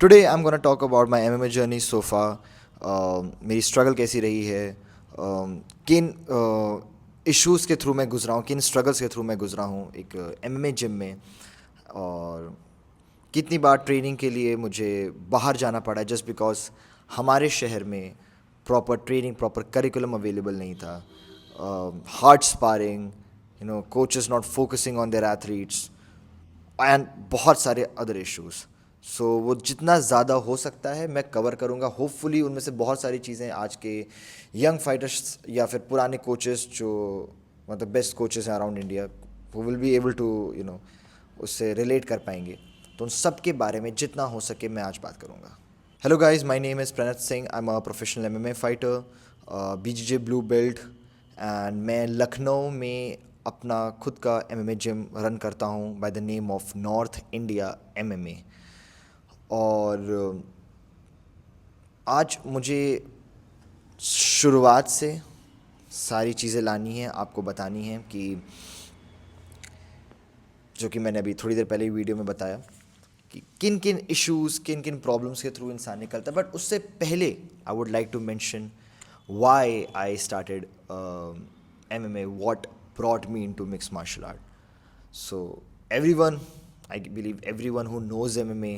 Today I am gonna talk about my MMA journey so far. मेरी struggle कैसी रही है, किन इश्यूज़ के थ्रू मैं गुजरा हूँ, किन स्ट्रगल्स के थ्रू मैं गुजरा हूँ एक एमएमए जिम में, और कितनी बार ट्रेनिंग के लिए मुझे बाहर जाना पड़ा जस्ट बिकॉज हमारे शहर में proper training, proper curriculum available नहीं था। Hard sparring, coaches not focusing on their athletes and बहुत सारे अदर इश्यूज़। सो वो जितना ज़्यादा हो सकता है मैं कवर करूँगा। होपफुली उनमें से बहुत सारी चीज़ें आज के यंग फाइटर्स या फिर पुराने कोचेस जो मतलब बेस्ट कोचेस हैं अराउंड इंडिया, वो विल बी एबल टू उससे रिलेट कर पाएंगे। तो उन सब के बारे में जितना हो सके मैं आज बात करूँगा। Hello guys, my name is Pranat Singh. I am a professional MMA fighter, BJJ blue belt, and मैं लखनऊ में अपना खुद का एमएमए जिम रन करता हूँ by the name of north India MMA. और आज मुझे शुरुआत से सारी चीज़ें लानी है, आपको बतानी है कि जो कि मैंने अभी थोड़ी देर पहले वीडियो में बताया कि किन किन इश्यूज़, किन किन प्रॉब्लम्स के थ्रू इंसान निकलता है। बट उससे पहले I would like to mention why I started MMA, what brought me into mix martial art. So everyone, I believe everyone who knows MMA,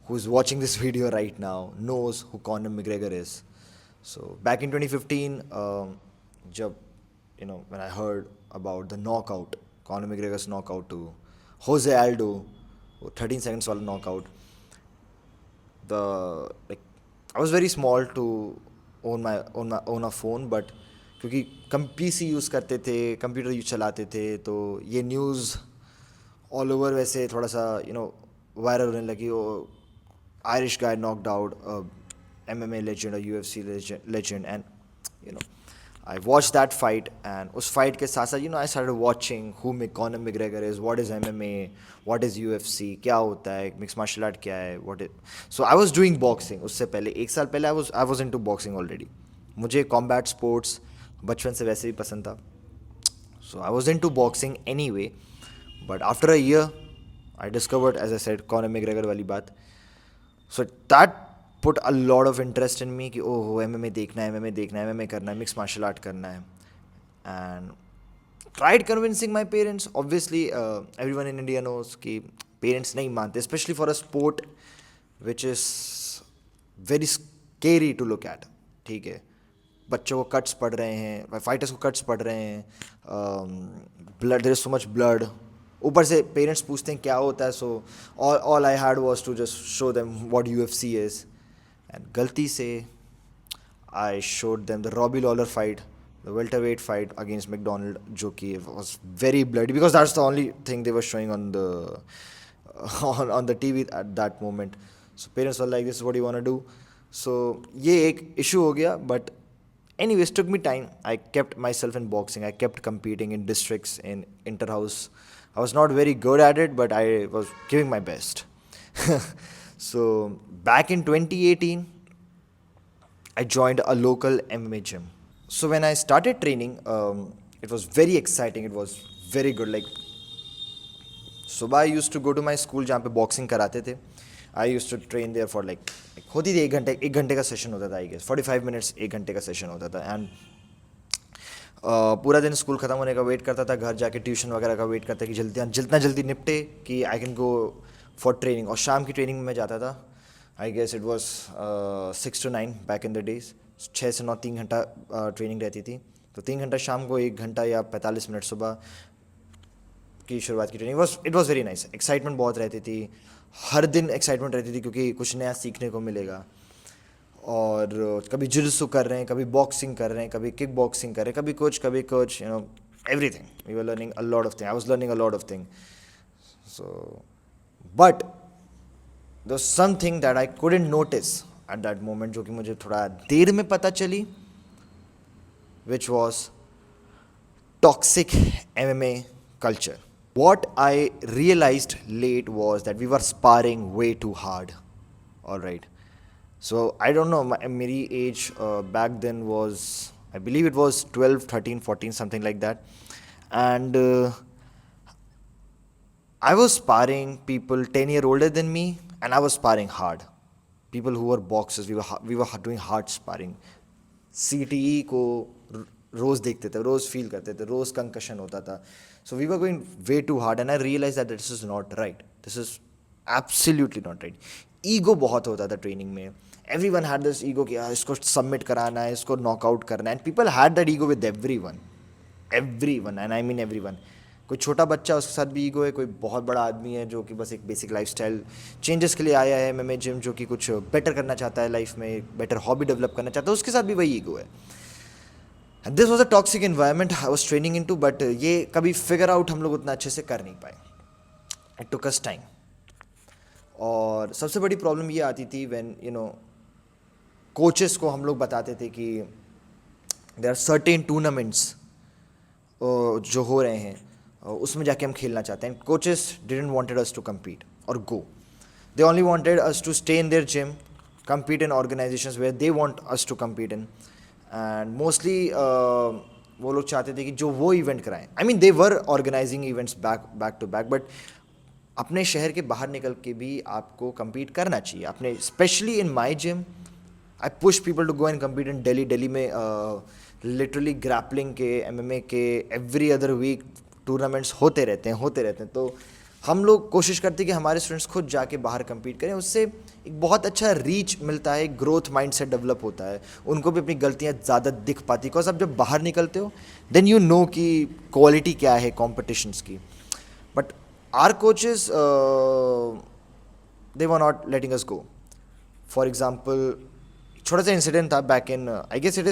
who is watching this video right now, knows who Conor McGregor is. So back in 2015, जब when I heard about the knockout, Conor McGregor's knockout to Jose Aldo, वो 13 seconds वाला knockout, the like I was very small to own a phone, but क्योंकि कम PC use करते थे, computer use चलाते थे, तो ये न्यूज़ ऑल ओवर वैसे थोड़ा सा वायरल होने लगी। वो आयरिश गाय नॉकड आउट एमएमए लेजेंड और UFC legend, and I watch that fight. And उस फाइट के साथ साथ I started watching who Conor McGregor is, what is MMA, what is UFC, क्या होता है मिक्स मार्शल आर्ट, क्या है, what is. So I was doing boxing. उससे पहले 1 साल पहले I was into boxing already. मुझे कॉम्बैट स्पोर्ट्स बचपन से वैसे भी पसंद था, so I was into boxing anyway. But after a year I discovered, as I said, Conor McGregor वाली बात. So that put a lot of interest in me कि ओह MMA देखना है, MMA देखना है, MMA करना है, मिक्स मार्शल आर्ट करना है. And tried convincing my parents. Obviously, everyone in India knows कि parents नहीं मानते, especially for a sport which is very scary to look at. ठीक है, बच्चों को कट्स पड़ रहे हैं, फाइटर्स को कट्स पड़ रहे हैं, blood, there is so much blood, ऊपर से पेरेंट्स पूछते हैं क्या होता है। So all I had was to just show them what UFC is, and गलती से I showed them the Robbie Lawler fight, the welterweight fight against McDonald, जो कि was very bloody because that's the only thing they were showing on the on the TV at that moment. So parents were like, this is what you want to do. So ये एक issue हो गया, but anyways took me time. I kept myself in boxing. I kept competing in districts, in inter-house. I was not very good at it, but I was giving my best. So back in 2018, I joined a local MMA gym. So when I started training, it was very exciting. It was very good. Like सुबह I use to go to my school जहाँ पे boxing कराते थे. I use to train there for like होती थी 1 घंटे का session होता था. आई गेस 45 मिनट्स 1 घंटे का सेशन होता था. एंड पूरा दिन स्कूल ख़त्म होने का वेट करता था, घर जाके ट्यूशन वगैरह का वेट करता कि जितना जल्दी निपटे कि I can go for training. और शाम की ट्रेनिंग में मैं जाता था. I guess it was 6 to 9 back in the days. 6 से 9 3 घंटा ट्रेनिंग रहती थी. तो 3 घंटा शाम को, 1 घंटा या 45 मिनट सुबह की शुरुआत की training. It was very nice. Excitement बहुत रहती थी, हर दिन एक्साइटमेंट रहती थी क्योंकि कुछ नया सीखने को मिलेगा. और कभी जिल्सु कर रहे हैं, कभी बॉक्सिंग कर रहे हैं, कभी किक बॉक्सिंग कर रहे हैं, कभी कुछ everything. We were learning a lot of thing. I was learning a lot of thing. So but there was something that I couldn't notice at that moment, जो कि मुझे थोड़ा देर में पता चली, which was toxic MMA culture. What I realized late was that we were sparring way too hard. All right. So I don't know, मेरी age back then was, I believe it was 12, 13, 14, something like that. And I was sparring people 10 years older than me, and I was sparring hard. people who were boxers, we were doing hard sparring. CTE को रोज़ देखते थे, रोज़ feel करते थे, रोज़ concussion होता था. So we were going way too hard, and I realized that this is not right. This is absolutely not right. Ego बहुत होता था ट्रेनिंग में. Everyone had this ego कि इसको सबमिट कराना है, इसको नॉकआउट करना है, and people had that ego with everyone, and I mean everyone. कोई छोटा बच्चा उसके साथ भी ईगो है, कोई बहुत बड़ा आदमी है जो कि बस एक बेसिक लाइफस्टाइल चेंजेस के लिए आया है MMA जिम, जो कि कुछ बेटर करना चाहता है लाइफ में, बेटर हॉबी डेवलप करना चाहता है, उसके साथ भी वही ईगो है. This was a toxic environment I was training into, but ये कभी फिगर आउट हम लोग उतना अच्छे से कर नहीं पाए. It took us time. और सबसे बड़ी प्रॉब्लम ये आती थी व्हेन कोचेस को हम लोग बताते थे कि देयर आर सर्टेन टूर्नामेंट्स जो हो रहे हैं, उसमें जाके हम खेलना चाहते हैं. Coaches didn't wanted us to compete और go. They only wanted us to stay in their gym, compete in organizations where they want us to compete in. And mostly वो लोग चाहते थे कि जो वो इवेंट कराएं. I mean they were organising events back to back, but अपने शहर के बाहर निकल के भी आपको compete करना चाहिए. अपने specially in my gym I push people to go and compete in Delhi में लिटरली ग्रैपलिंग के, MMA के एवरी अदर वीक टूर्नामेंट्स होते रहते हैं. तो हम लोग कोशिश करते हैं कि हमारे स्टूडेंट्स खुद जाके बाहर compete करें. उससे एक बहुत अच्छा रीच मिलता है, ग्रोथ माइंडसेट डेवलप होता है, उनको भी अपनी गलतियाँ ज़्यादा दिख पाती, बिकॉज आप जब बाहर निकलते हो देन यू नो कि क्वालिटी क्या है कॉम्पिटिशन्स की. But our coaches they were not letting us go. For example छोटा सा इंसिडेंट था back in I guess it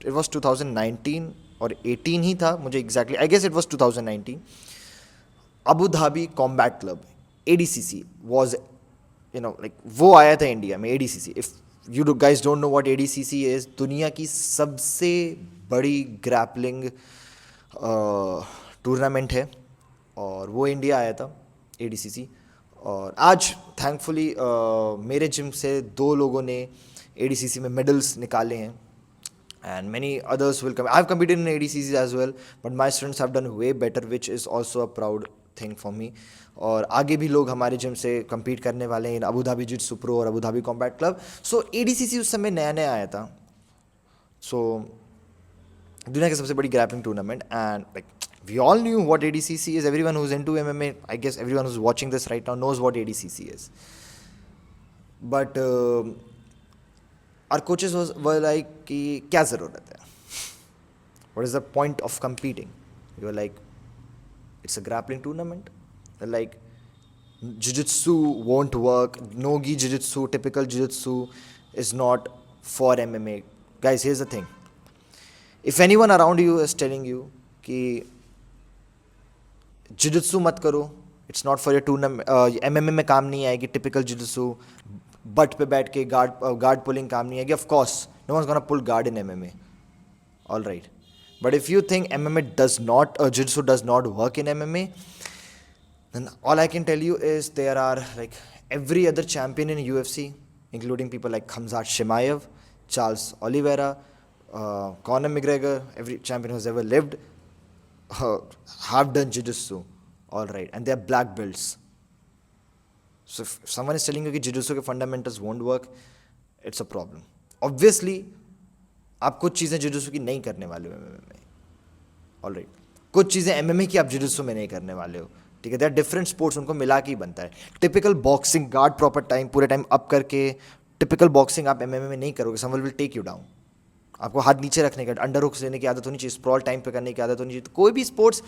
was 2019 और 18 ही था, मुझे exactly I guess it was 2019. Abu Dhabi combat club ADCC was like वो आया था इंडिया में. ADCC, if you guys don't know what ADCC is, दुनिया की सबसे बड़ी ग्रैपलिंग टूर्नामेंट है, और वो इंडिया आया था ADCC. और आज थैंकफुली मेरे जिम से 2 लोगों ने ADCC में मेडल्स निकाले हैं, and many others will come. I've competed in ADCCs as well, but my students have done way better, which is also a proud thing for me. और आगे भी लोग हमारे जिम से compete करने वाले हैं, अबू धाबी जिट्सू प्रो और अबू धाबी कॉम्बैट क्लब. सो ADCC उस समय नया नया आया था. सो दुनिया की सबसे बड़ी grappling tournament, and like we all knew what ADCC is. Everyone who's into MMA, I guess everyone who's watching this right now knows what ADCC is. But our coaches were like कि क्या ज़रूरत है, what is the point of competing? We were like, it's a grappling tournament. They're like, jiu-jitsu won't work, no-gi jiu-jitsu, typical jiu-jitsu is not for MMA. Guys, here's the thing, if anyone around you is telling you कि jiu-jitsu मत करो, it's not for your tournament, MMA में काम नहीं आएगी, typical jiu-jitsu but पे बैठ के गार्ड पुलिंग काम नहीं आएगी. Of course no one's gonna pull guard in MMA, all right. But if you think MMA does not, jiu-jitsu does not work in MMA, then all I can tell you is there are like every other champion in UFC, including people like Khamzat Chimaev, Charles Oliveira, Conor McGregor, every champion who's ever lived have done jiu-jitsu, all right, and they're black belts. So if someone is telling you कि jiu-jitsu के fundamentals won't work, it's a problem. Obviously, आप कुछ चीज़ें jiu-jitsu की नहीं करने वाले हो MMA में, all right. कुछ चीज़ें MMA की आप jiu-jitsu में नहीं करने वाले हो, ठीक है. They are different sports, उनको मिला के ही बनता है. Typical boxing, guard proper time, पूरे टाइम अप करके, typical boxing आप MMA में नहीं करोगे. Someone will take you down. आपको हाथ नीचे रखने का, अंडर हुक्स लेने की आदत होनी चाहिए, स्प्रॉल टाइम पे करने की आदत होनी चाहिए. तो कोई भी स्पोर्ट्स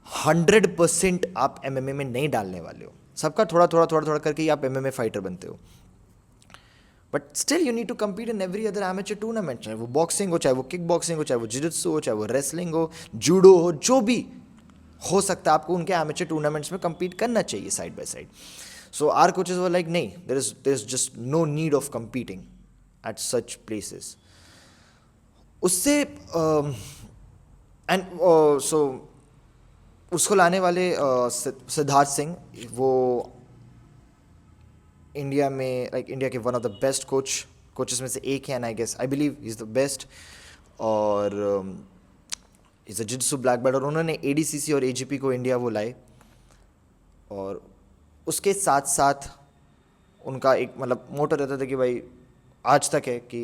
100% आप MMA में नहीं डालने वाले हो. सबका थोड़ा थोड़ा करके ही आप MMA फाइटर बनते हो. But still you need to compete in every other amateur tournament, चाहे वो बॉक्सिंग हो, चाहे वो किक बॉक्सिंग हो, चाहे वो जिजित्सु हो, चाहे वो रेसलिंग हो, जूडो हो, जो भी हो सकता है, आपको उनके एमेचर टूर्नामेंट्स में कम्पीट करना चाहिए side by side. So are coaches were like नहीं, there is just no need of competing at such places. उससे एंड सो उसको लाने वाले सिद्धार्थ सिंह, वो इंडिया में लाइक इंडिया के one of the best coaches में से एक है, and I guess I believe he is the best, और is a jiu-jitsu black belt. और उन्होंने ADCC और AGP को इंडिया वो लाए, और उसके साथ साथ उनका एक मतलब मोटो रहता था कि भाई आज तक है कि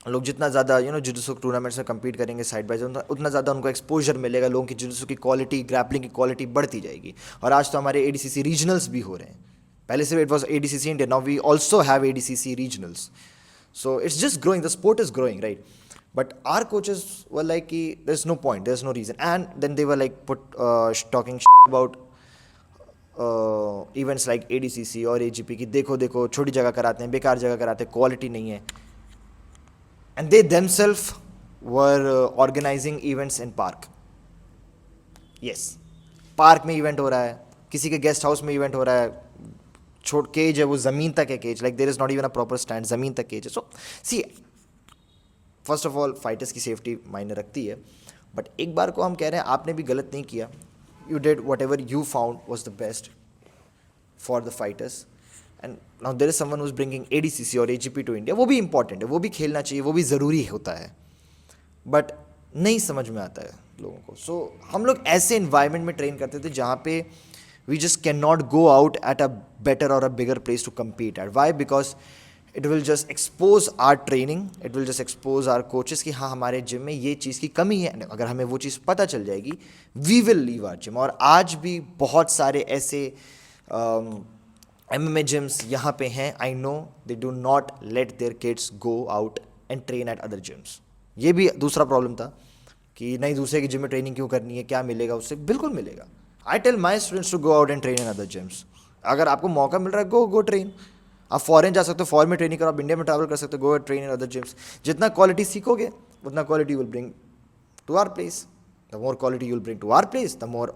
लोग जितना ज़्यादा जित्सु टूर्नामेंट्स में कम्पीट करेंगे साइड बाय साइड उतना ज़्यादा उनको एक्सपोजर मिलेगा, लोगों की जित्सु की क्वालिटी, ग्रैपलिंग की क्वालिटी बढ़ती जाएगी। और आज तो हमारे एडीसीसी रीजनल्स भी हो रहे हैं, पहले से it was ADCC India, now we also have ADCC regionals, so it's just growing, the sport is growing, right? But our coaches were like, there's no point, there's no reason. And then they were like talking about events like ADCC और AGP की, देखो देखो छोटी जगह कराते हैं, बेकार जगह कराते हैं, क्वालिटी नहीं है। And they themselves were organising events in park. Yes, park में इवेंट हो रहा है, किसी के गेस्ट हाउस में इवेंट हो रहा है, छोट केज है, वो ज़मीन तक है cage, like there is not even a proper stand, ज़मीन तक केज है। So see, first of all fighters की सेफ्टी मायने रखती है, बट एक बार को हम कह रहे हैं आपने भी गलत नहीं किया, you did whatever you found was the best for the fighters, and now there is someone who's bringing ADCC or AGP to India, वो भी important है, वो भी खेलना चाहिए, वो भी ज़रूरी होता है, बट नहीं समझ में आता है लोगों को। सो हम लोग ऐसे environment में ट्रेन करते थे जहाँ पे we just cannot go out at a better or a bigger place to compete at. Why? Because it will just expose our training, it will just expose our coaches कि हाँ हमारे gym में ये चीज़ की कमी है। अगर हमें वो चीज़ पता चल जाएगी, we will leave our gym। और आज भी बहुत सारे ऐसे MMA gyms यहाँ पे हैं, I know they do not let their kids go out and train at other gyms। ये भी दूसरा प्रॉब्लम था कि नहीं, दूसरे की जिम में ट्रेनिंग क्यों करनी है, क्या मिलेगा उससे? बिल्कुल मिलेगा। I tell my students to go out and train in other gyms। अगर आपको मौका मिल रहा है, गो ट्रेन। आप फॉरेन जा सकते हो, फॉरेन में ट्रेनिंग करो, आप इंडिया में ट्रैवल कर सकते हो, go train in other gyms. जितना क्वालिटी सीखोगे उतना quality will bring to our place, the more quality you will bring to our place, the more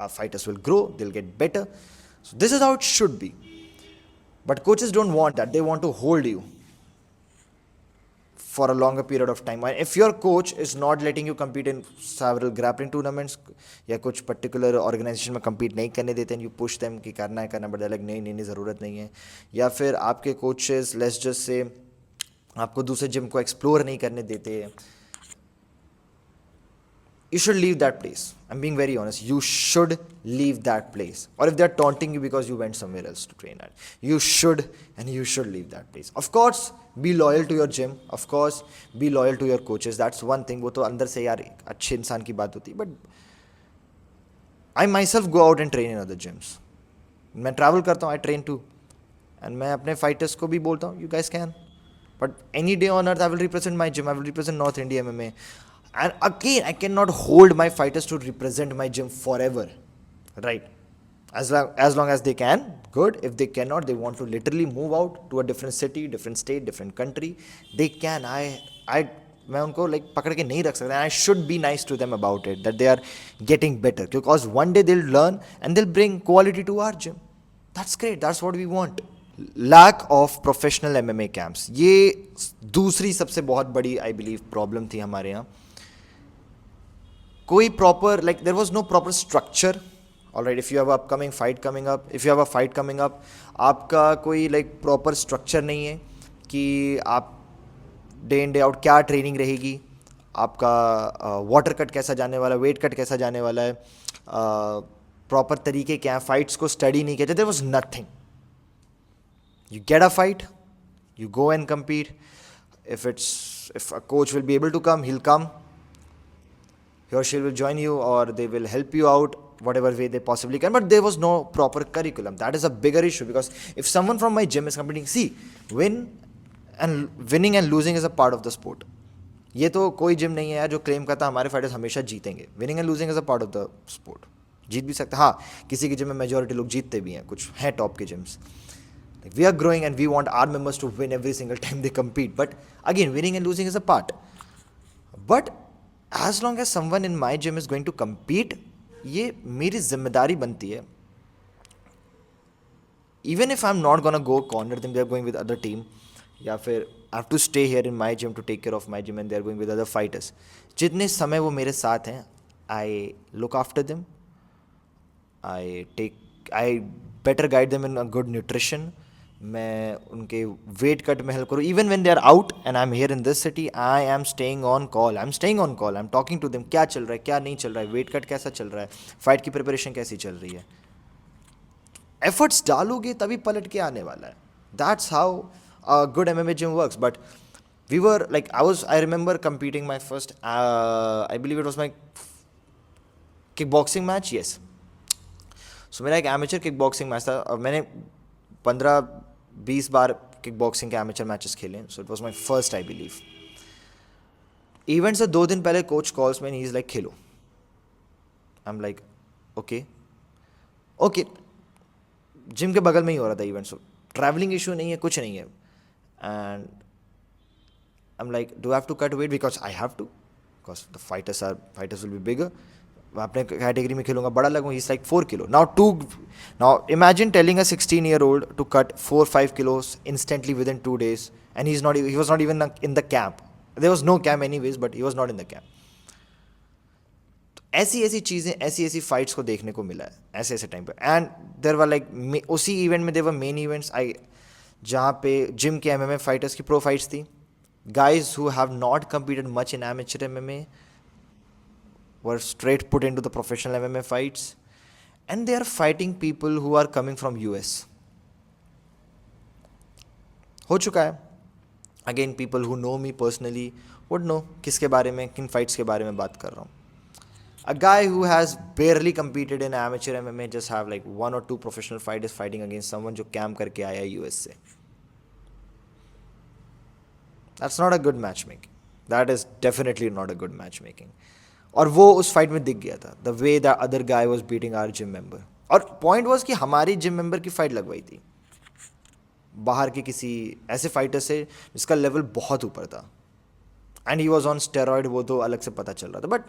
our fighters will grow, they will get better. So this is how it should be, but coaches don't want that, they want to hold you for a longer period of time. And if your coach is not letting you compete in several grappling tournaments या कुछ particular organization में compete नहीं करने देते, and you push them कि करना है, but they're like नहीं ज़रूरत नहीं है, या फिर आपके coaches let's just say आपको दूसरे जिम को explore नहीं करने देते, you should leave that place. I'm being very honest, you should leave that place. Or if they're taunting you because you went somewhere else to train at, you should leave that place. Of course be loyal to your gym, of course be loyal to your coaches, that's one thing, वो तो अंदर से यार अच्छे इंसान की बात होती है। But I myself go out and train in other gyms, मैं ट्रैवल करता हूँ, I train too, and मैं अपने फाइटर्स को भी बोलता हूँ you guys can, but any day on earth I will represent my gym, I will represent North India MMA. And again, I cannot hold my fighters to represent my gym forever, right? As long as they can, good. If they cannot, they want to literally move out to a different city, different state, different country, they can. मैं उनको like पकड़ के नहीं रख सकता, and I should be nice to them about it, that they are getting better, because one day they'll learn and they'll bring quality to our gym. That's great, that's what we want. Lack of professional MMA camps, ये दूसरी सबसे बहुत बड़ी I believe problem थी हमारे यहाँ। कोई proper like there was no proper structure. Alright, if you have a upcoming fight coming up, if you have a fight coming up, आपका कोई like proper structure नहीं है कि आप डे इन डे आउट क्या ट्रेनिंग रहेगी, आपका water cut कैसा जाने वाला है, वेट कट कैसा जाने वाला है, प्रॉपर तरीके क्या हैं, फाइट्स को स्टडी नहीं किया। There was nothing. You get a fight, you go and compete. If a coach will be able to come, he'll come. He or she will join you, or they will help you out whatever way they possibly can, but there was no proper curriculum. That is a bigger issue, because if someone from my gym is competing, see, winning and losing is a part of the sport. ये तो कोई gym नहीं है यार जो claim करता हमारे fighters हमेशा जीतेंगे। Winning and losing is a part of the sport. जीत भी सकते, हाँ किसी की जिम में मेजॉरिटी लोग जीतते भी हैं, कुछ हैं टॉप के gyms. We are growing and we want our members to win every single time they compete, but again, winning and losing is a part. But as long as someone in my gym is going to compete, ये मेरी जिम्मेदारी बनती है। Even if I'm not gonna go corner them, they are going with other team, या फिर I have to stay here in my gym to take care of my gym and they are going with other fighters. जितने समय वो मेरे साथ हैं, I look after them, I better guide them in a good nutrition. मैं उनके weight cut में help करूँ। Even when they are out and I am here in this city, I am staying on call, I am talking to them, क्या चल रहा है, क्या नहीं चल रहा है, वेट कट कैसा चल रहा है, फाइट की प्रिपरेशन कैसी चल रही है। एफर्ट्स डालोगे तभी पलट के आने वाला है. That's how a good MMA gym works. But we were like, I remember competing my first, I believe it was my kickboxing match, yes. So मेरा एक amateur kickboxing match था. मैंने 15-20 बार kickboxing के amateur matches खेले. So it was my first, I believe. Event से 2 दिन पहले coach calls me and he's like, Khelo. I'm like, okay. Gym के बगल में ही हो रहा था इवेंट, सो ट्रैवलिंग इशू नहीं है, कुछ नहीं है. And I am like, do have to cut weight because I have to, because the fighters will be bigger. मैं अपने कैटेगरी में खेलूंगा, बड़ा लगूंगा. Is like 4 kilo now imagine telling a 16-year-old to cut 4-5 kilos instantly within 2 days and he was not even in the camp. There was no camp anyways, but he was not in the camp. ऐसी चीज़ें, ऐसी fights को देखने को मिला है ऐसे time पे. एंड देर वर लाइक, उसी इवेंट में देर वर मेन इवेंट्स जहाँ पे जिम के MMA फाइटर्स की प्रो फाइट्स थी. Guys who have not competed much in amateur MMA were straight put into the professional MMA fights, and they are fighting people who are coming from US. हो चुका है. Again people who know me personally would know किसके बारे में, किन fights के बारे में बात कर रहा हूँ. A guy who has barely competed in amateur MMA just have like 1 or 2 professional fighters fighting against someone जो कैम्प करके आया US से. That's not a good matchmaking. That is definitely not a good matchmaking. और वो उस fight में दिख गया था, the way the other guy was beating our gym member. और पॉइंट was कि हमारी जिम मेंबर की फाइट लगवाई थी बाहर के किसी ऐसे फाइटर से जिसका लेवल बहुत ऊपर था. And he was on steroid, वो तो अलग से पता चल रहा था. But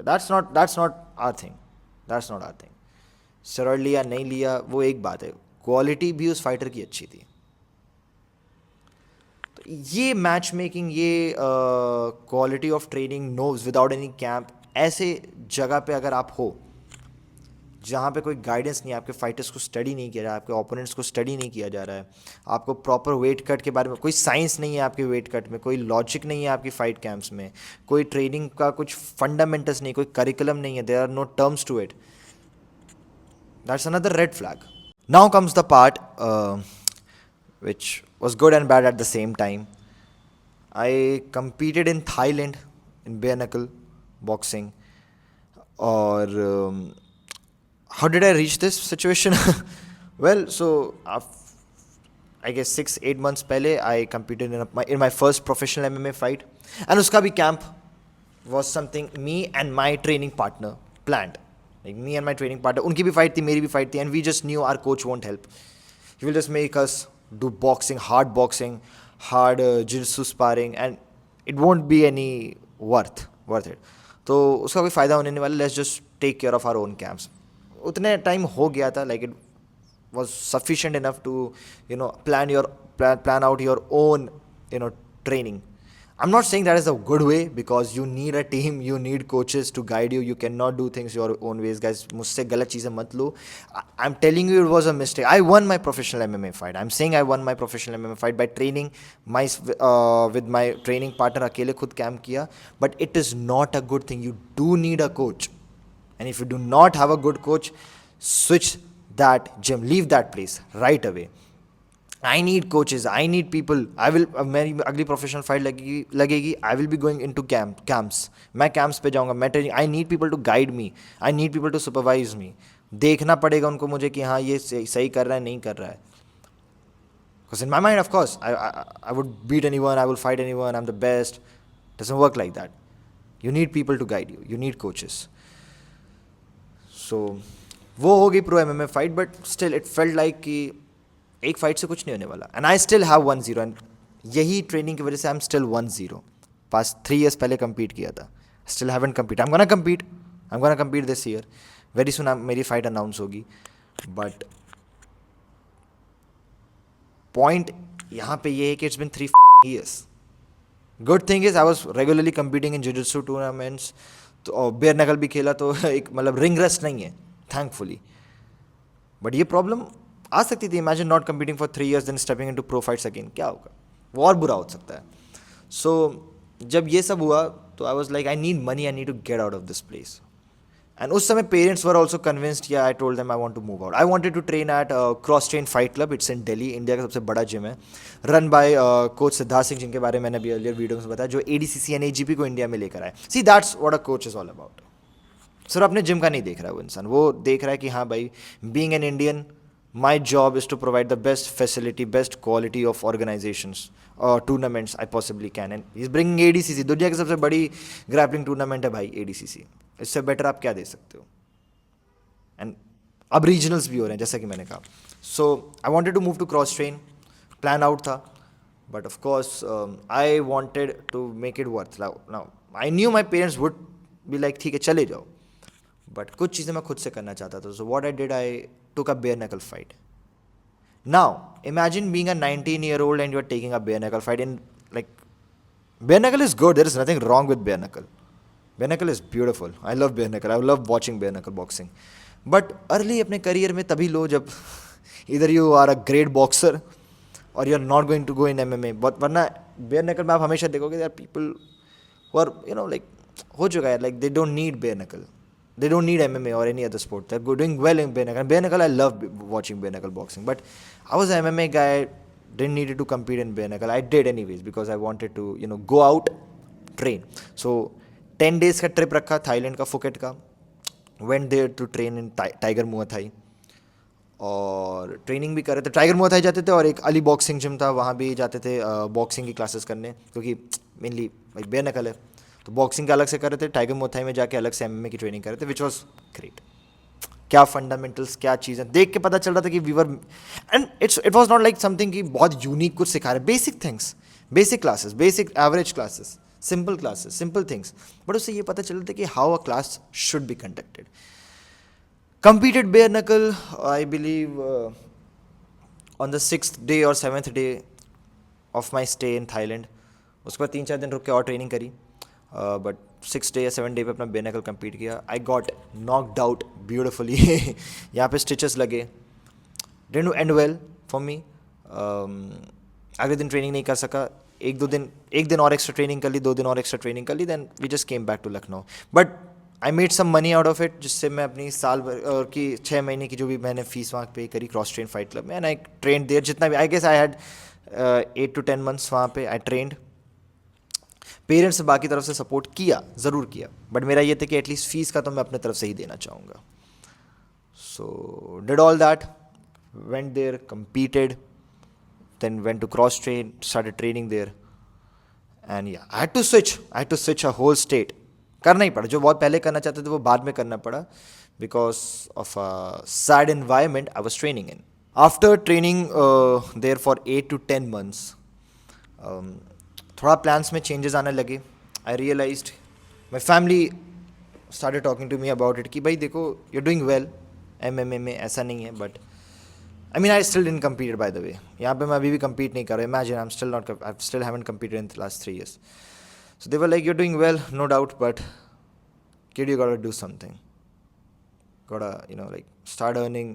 that's not our thing. Steroid लिया नहीं लिया वो एक बात है, क्वालिटी भी उस फाइटर की अच्छी थी. तो ये मैच मेकिंग, ये quality of training knows without any camp, ऐसे जगह पे अगर आप हो जहाँ पे कोई गाइडेंस नहीं है, आपके फाइटर्स को स्टडी नहीं किया जा रहा है, आपके ओपोनेंट्स को स्टडी नहीं किया जा रहा है, आपको प्रॉपर वेट कट के बारे में कोई साइंस नहीं है, आपके वेट कट में कोई लॉजिक नहीं है, आपकी फाइट कैंप्स में कोई ट्रेनिंग का कुछ फंडामेंटल्स नहीं, कोई करिकुलम नहीं है, there are no terms to it, that's another red flag. Now comes the part which was good and bad at the same time. I competed in Thailand in bare knuckle boxing. और how did I reach this situation? Well, so I guess 6-8 months पहले I competed in my first professional MMA fight, and उसका भी camp was something me and my training partner planned. Like me and my training partner, उनकी भी fight थी, मेरी भी fight थी, and we just knew our coach won't help. He will just make us do boxing, hard jiu-jitsu sparring, and it won't be any worth it. तो उसका कोई फ़ायदा होने नहीं वाला. Let's just take care of our own camps. उतने time हो गया था, like it was sufficient enough to plan out your own training. I'm not saying that is a good way, because you need a team, you need coaches to guide you. You cannot do things your own ways, guys. मुझसे गलत चीज़ें मत लो. I'm telling you it was a mistake. I won my professional MMA fight. I'm saying I won my professional MMA fight by training with my training partner. अकेले खुद camp किया. But it is not a good thing. You do need a coach. And if you do not have a good coach, switch that gym. Leave that place right away. I need coaches. I need people. मेरी अगली professional fight लगेगी. I will be going into camps. मैं camps पे जाऊँगा. मैं training. I need people to guide me. I need people to supervise me. देखना पड़ेगा उनको मुझे कि हाँ ये सही कर रहा है, नहीं कर रहा है. Because in my mind, of course, I would beat anyone. I will fight anyone. I'm the best. Doesn't work like that. You need people to guide you. You need coaches. So वो हो गई pro MMA fight, but still it felt like कि एक fight से कुछ नहीं होने वाला. And I still have 1-0, and यही ट्रेनिंग की वजह से I am still 1-0. Past 3 years पहले कम्पीट किया था. Still haven't compete. I am gonna compete this year. Very soon मेरी फाइट अनाउंस होगी. बट पॉइंट यहाँ पे ये है कि it's been 3 years. Good thing is I was regularly competing in jiu-jitsu tournaments. तो बेयर नकल भी खेला, तो एक मतलब रिंग रस्ट नहीं है थैंकफुली. बट ये प्रॉब्लम आ सकती थी. Imagine not competing for 3 years then stepping into pro fights again. क्या होगा? वो और बुरा हो सकता है. सो जब ये सब हुआ तो I was like, I need money, I need to get out of this place. And उस समय पेरेंट्स वर ऑल्सो कन्विंस्ड, या I told them I want to move out. I wanted to train at Cross Train Fight Club. It's in Delhi, India का सबसे बड़ा gym है, run by coach Siddharth Singh, जिनके बारे में मैंने अभी अर्लियर वीडियो में बताया, जो एडीसीसी एंड एजीपी को इंडिया में लेकर आए. See that's what a coach is all about. सिर्फ अपने जिम का नहीं देख रहा है वो इंसान, वो देख रहा है कि हाँ भाई, being an Indian, my job is to provide the best facility, best quality of organisations और tournaments I possibly can. And is bringing ADCC, दुनिया की सबसे बड़ी ग्रैपलिंग टूर्नामेंट है भाई एडीसीसी. इससे बेटर आप क्या दे सकते हो. एंड अब रीजनल्स भी हो रहे हैं जैसा कि मैंने कहा. So I wanted to move to cross train, plan out था, but of course I wanted to make it worth. Now I knew my parents would be like ठीक है चले जाओ, बट कुछ चीज़ें मैं खुद से करना चाहता था. So what I did, I took a bare knuckle fight. Now imagine being a 19-year-old and you are taking a bare knuckle fight in, like, bare knuckle is good, there is nothing wrong with bare knuckle. Bare knuckle is beautiful. I love bare knuckle. I love watching bare knuckle boxing. But early अपने career में तभी लो जब इधर you are a great boxer और you are not going to go in MMA. But वरना bare knuckle में आप हमेशा देखोगे यार पीपल हु आर लाइक हो चुका है, like they don't need bare knuckle, they don't need MMA or any other sport. They're doing well in bare knuckle. Bare knuckle, I love watching bare knuckle boxing. But I was an MMA guy, didn't need to compete in bare knuckle. I did anyways because I wanted to, go out, train. So 10 days का trip रखा Thailand का, Phuket का. Went there to train in tiger मुआ Thai, और training भी कर रहे थे. टाइगर मुआ थाई जाते थे और एक अली बॉक्सिंग जिम था, वहाँ भी जाते थे बॉक्सिंग की क्लासेस करने, क्योंकि मेनली भाई बेयर नकल है तो बॉक्सिंग का अलग से कर रहे थे. टाइगर मोथाई में जाके अलग से MMA की ट्रेनिंग कर रहे थे, विच वॉज ग्रेट. क्या फंडामेंटल्स, क्या चीज़ें देख के पता चल रहा था कि we were, and it was not like something कि बहुत यूनिक कुछ सिखा रहे. Basic things, basic classes, basic average classes, simple classes, simple things. But उससे ये पता चल रहा था कि how a class should be conducted. Competed bare knuckle, I believe, on the 6th day or 7th day of my stay in Thailand. उसके बाद 3-4 दिन रुक के और ट्रेनिंग करी, बट 6 डे या 7 डे पे अपना bare knuckle compete किया. I got knocked out beautifully. यहाँ पे स्टिचेस लगे, didn't and well for me. अगले दिन ट्रेनिंग नहीं कर सका. एक दिन और एक्स्ट्रा ट्रेनिंग कर ली, 2 दिन और एक्स्ट्रा ट्रेनिंग कर ली, then we just came back to Lucknow. But I made some money out of it, जिससे मैं अपनी साल भर की 6 महीने की जो भी मैंने फीस वहाँ पे करी क्रॉस ट्रेन फाइट क्लब में, एंड आई ट्रेंड देयर जितना भी. I guess I had 8 to 10 months वहाँ पे आई ट्रेंड. पेरेंट्स ने बाकी तरफ से सपोर्ट किया, ज़रूर किया, बट मेरा ये था कि एटलीस्ट फीस का तो मैं अपने तरफ से ही देना चाहूँगा. So did all that, went there, competed, then went to cross train, started training there, and yeah, I had to switch a whole state. करना ही पड़ा, जो बहुत पहले करना चाहते थे वो बाद में करना पड़ा, because of a sad environment I was training in. After training there for 8 to 10 months, थोड़ा प्लान्स में चेंजेस आने लगे. I realised, my family started talking to me about it कि भाई देखो you are doing well MMA में, ऐसा नहीं है. But I mean, I still didn't compete, by the way. यहाँ पे मैं अभी भी compete नहीं कर रहा. Imagine, I still haven't competed in the last 3 years. So they were like, you're doing well, no doubt, but kid, you gotta do something. Gotta, like, start earning.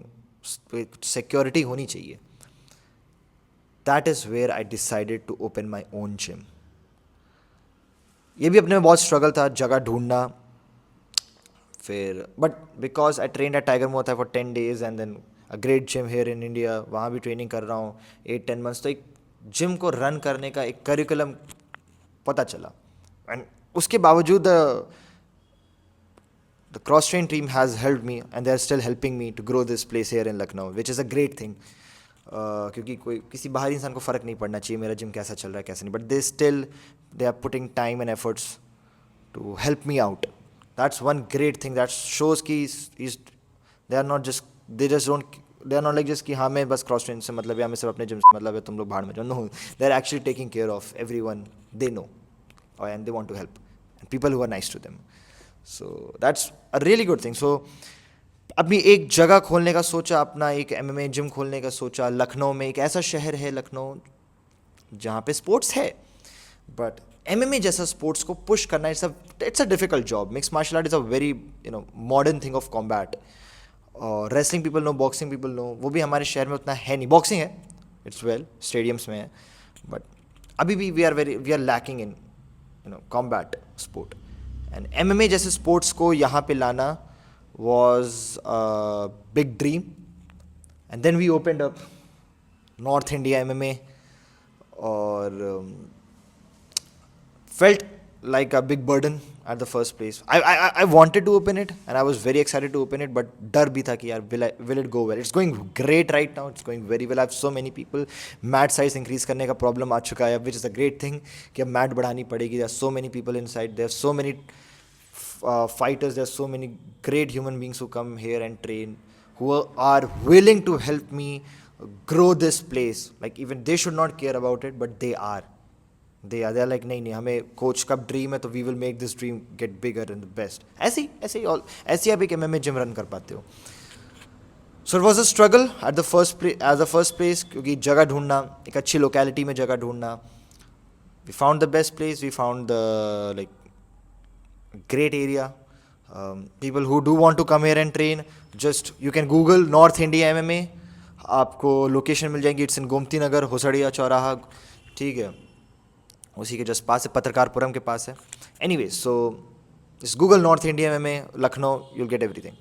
Security होनी चाहिए. That is where I decided to open my own gym. ये भी अपने में बहुत struggle था, जगह ढूंढना. फिर, but because I trained at Tiger Muay Thai for 10 days and then a great gym here in India, वहाँ भी ट्रेनिंग कर रहा हूँ 8-10 months, तो एक जिम को रन करने का एक करिकुलम पता चला. एंड उसके बावजूद the Cross Train team has helped me and they are still helping me to grow this place here in Lucknow, which is a great thing. क्योंकि किसी बाहरी इंसान को फ़र्क नहीं पड़ना चाहिए मेरा जिम कैसा चल रहा है कैसा नहीं, but they are putting time and efforts to help me out. That's one great thing that shows की they are not just, they are not like just कि हाँ मैं बस क्रॉस ट्रेन से मतलब, या मैं सिर्फ अपने जिम से मतलब है, तुम लोग भाड़ में जाओ. No, they are actually taking care of everyone they know and they want to help and people who are nice to them. So that's a really good thing. सो अपनी एक जगह खोलने का सोचा, अपना एक MMA जिम खोलने का सोचा. लखनऊ में एक ऐसा शहर है लखनऊ जहाँ पे स्पोर्ट्स है, बट MMA जैसा स्पोर्ट्स को पुश करना it's a difficult job. Mix martial art is a very modern thing of combat. और wrestling people know, boxing people know, वो भी हमारे शहर में उतना है नहीं. बॉक्सिंग है, इट्स वेल स्टेडियम्स में है, बट अभी भी we are lacking in combat sport. And MMA जैसे स्पोर्ट्स को यहाँ पे लाना was a big dream, and then we opened up North India MMA, or felt like a big burden at the first place. I wanted to open it, and I was very excited to open it, but डर भी था कि यार will it go well? It's going great right now. It's going very well. I have so many people. Mat size increase करने का problem आ चुका है, which is a great thing कि अब mat बढ़ानी पड़ेगी. There are so many people inside. There are so many fighters. There are so many great human beings who come here and train, who are willing to help me grow this place. Like even they should not care about it, but they are. They are like नहीं हमें coach का dream है तो we will make this dream get bigger and the best. ऐसे आप एक MMA gym run कर पाते हो. So it was a struggle at the first place, क्योंकि जगह ढूंढना, एक अच्छी लोकेलिटी में जगह ढूंढना. We found the best place, we found the like great area. People who do want to come here and train, just you can Google North India MMA, आपको location मिल जाएगी. इट्स इन गोमती नगर, होसड़िया चौराहा, ठीक है, उसी के जस्ट पास है, पत्रकारपुरम के पास है. एनीवे, सो इस गूगल नॉर्थ इंडिया में Lucknow, you'll get everything.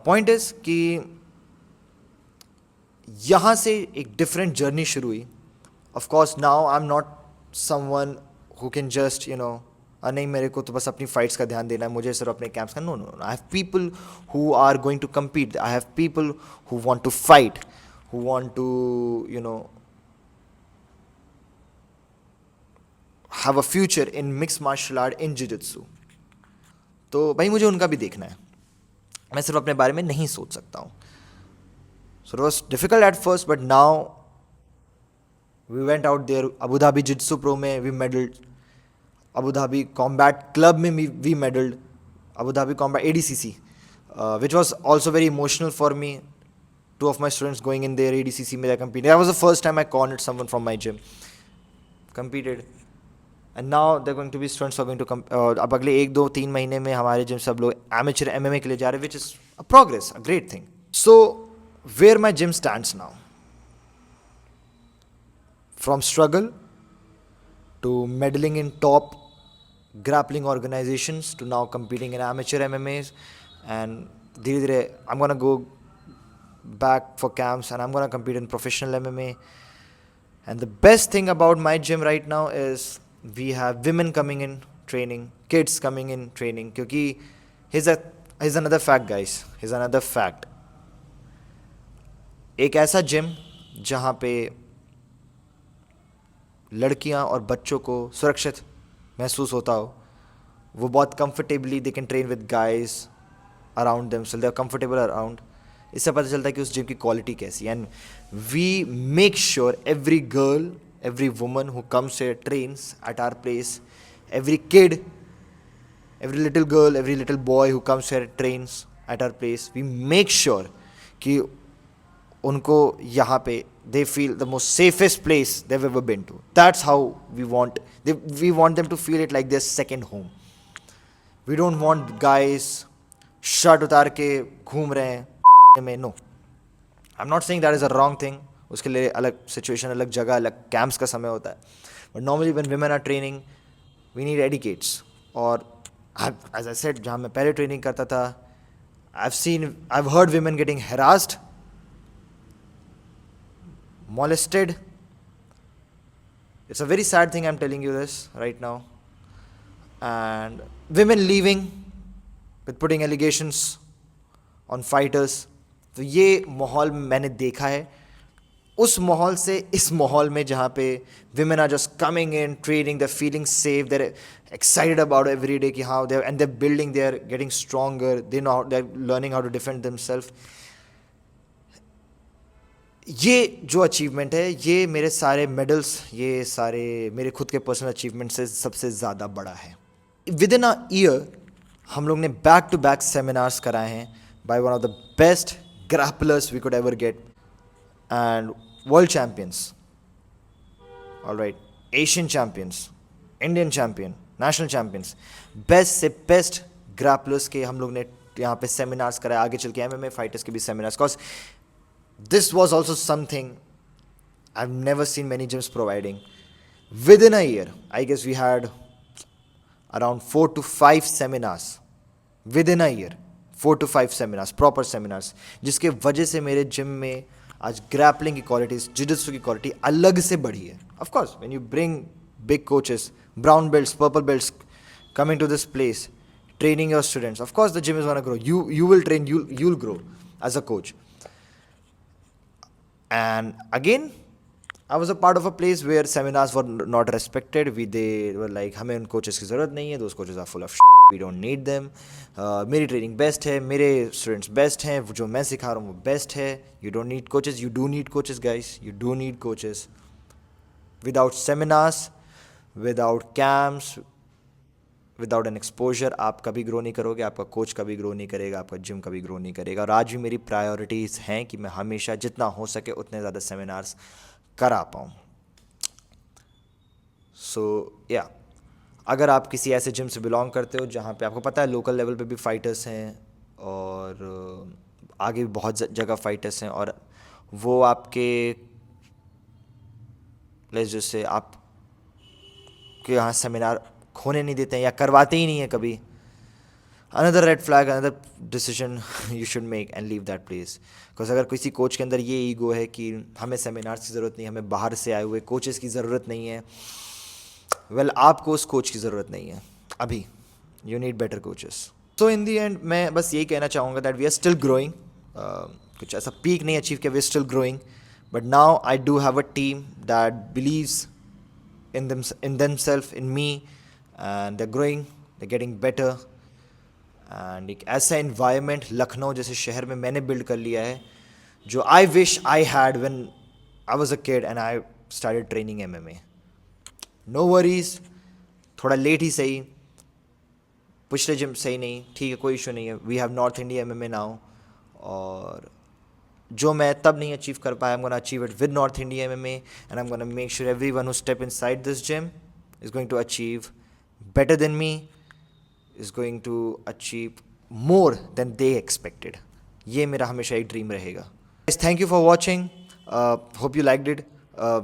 Point is कि यहाँ से एक डिफरेंट जर्नी शुरू हुई. Of course now I am not someone who can just नहीं मेरे को तो बस अपनी फाइट्स का ध्यान देना है, मुझे सिर्फ अपने कैंप्स का. No no, I have people who are going to compete. I have people who want to fight, who want to have a future in mixed martial art, in jiu-jitsu. तो भाई मुझे उनका भी देखना है, मैं सिर्फ अपने बारे में नहीं सोच सकता हूँ. So it was difficult at first, but now we went out there. Abu Dhabi Jiu-Jitsu Pro में we medaled, Abu Dhabi Combat Club में we medaled, Abu Dhabi Combat ADCC, which was also very emotional for me. Two of my students going in there, ADCC में they competed. That was the first time I cornered someone from my gym, competed. And now they're going to be students who are going to come. अब अगले 1-2-3 महीने में हमारे gym सब लोग amateur MMA के लिए जा रहे हैं, which is a progress, a great thing. So where my gym stands now, from struggle to medaling in top grappling organizations to now competing in amateur MMAs, and धीरे धीरे I'm gonna go back for camps and I'm gonna compete in professional MMA. And the best thing about my gym right now is we have women coming in training, kids coming in training. क्योंकि here's another fact guys, here's another fact. एक ऐसा gym जहाँ पे लड़कियाँ और बच्चों को सुरक्षित महसूस होता हो, वो बहुत comfortably they can train with guys around themselves, they are comfortable around. इससे पता चलता है कि उस जिम की क्वालिटी कैसी है. And we make sure every girl, every woman who comes here trains at our place, every kid, every little girl, every little boy who comes here trains at our place. We make sure कि उनको यहाँ पे they feel the most safest place they've ever been to. That's how we want them to feel it like their second home. We don't want guys shirt उतार के घूम रहे हैं में. No, I'm not saying that is a wrong thing. उसके लिए अलग situation, अलग जगह, अलग कैंप्स का समय होता है. But normally when women are training we need etiquettes. और एज आई सेड, जहाँ मैं पहले ट्रेनिंग करता था, I have heard women getting harassed, molested. It's a very sad thing I'm telling you this right now. And women leaving with putting allegations on fighters. तो ये माहौल मैंने देखा है. उस माहौल से इस माहौल में जहाँ पे women are just coming in, training, they're feeling safe, they're excited about every day कि हाँ they're building, they're getting stronger, they're learning how to defend themselves. ये जो अचीवमेंट है, ये मेरे सारे मेडल्स, ये सारे मेरे खुद के पर्सनल अचीवमेंट से सबसे ज़्यादा बड़ा है. विद इन अ ईयर हम लोग ने बैक टू बैक सेमिनार्स कराए हैं by one of the best grapplers we could ever get, and world champions, all right, Asian champions, Indian champion, national champions, best से best grapplers के हम लोग ने यहाँ पे seminars कराए. आगे चल के MMA fighters के भी seminars, because this was also something I've never seen many gyms providing. Within a year, I guess we had around 4 to 5 seminars within a year. 4 to 5 seminars, proper seminars, जिसके वजह से मेरे gym में आज grappling की qualities, jiu-jitsu की quality अलग से बढ़ी है. Of course when you bring big coaches, brown belts, purple belts coming to this place, training your students, of course the gym is going to grow. You will train, you'll grow as a coach. And again, I was a part of a place where seminars were not respected. They were like, हमें उन coaches की ज़रूरत नहीं है, those coaches are full of shit, we don't need them. मेरी training best है, मेरे students best हैं, जो मैं सिखा रहा हूँ वो best है. You don't need coaches. You do need coaches, guys. You do need coaches. Without seminars, without camps, without an exposure आप कभी ग्रो नहीं करोगे, आपका कोच कभी ग्रो नहीं करेगा, आपका जिम कभी ग्रो नहीं करेगा. और आज भी मेरी प्रायोरिटीज़ हैं कि मैं हमेशा जितना हो सके उतने ज़्यादा सेमिनार्स करा पाऊँ. सो या अगर आप किसी ऐसे जिम से बिलोंग करते हो जहाँ पे आपको पता है लोकल लेवल पे भी फाइटर्स हैं और आगे भी बहुत जगह फाइटर्स हैं और वो आपके जैसे आप के यहाँ सेमिनार खोने नहीं देते हैं या करवाते ही नहीं है कभी, another red flag, another decision you should make and leave that place. Because अगर किसी कोच के अंदर ये ईगो है कि हमें सेमिनार्स की ज़रूरत नहीं, हमें बाहर से आए हुए कोचेस की ज़रूरत नहीं है, वेल आपको उस कोच की ज़रूरत नहीं है अभी. You need better coaches. So in the end मैं बस यही कहना चाहूँगा that we are still growing. कुछ ऐसा पीक नहीं अचीव किया, we are still growing, but now I do have a team that believes in themselves, in me, and they're growing, they're getting better. And एक ऐसा environment Lucknow जैसे शहर में मैंने build कर लिया है जो I wish I had when I was a kid and I started training MMA. No worries, थोड़ा लेट ही सही, पिछले जिम सही नहीं, ठीक है, कोई इशू नहीं है. We have North India MMA now. और जो मैं तब नहीं अचीव कर पाया, I'm gonna achieve it with North India MMA, and I'm gonna make sure everyone who step inside this gym is going to achieve better than me, is going to achieve more than they expected. ये मेरा हमेशा एक dream रहेगा. Thank you for watching. Hope you liked it.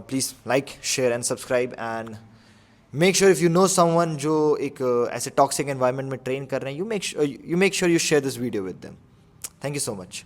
Please like, share and subscribe, and make sure if you know someone जो एक ऐसे toxic environment में train कर रहे हैं, you make sure you share this video with them. Thank you so much.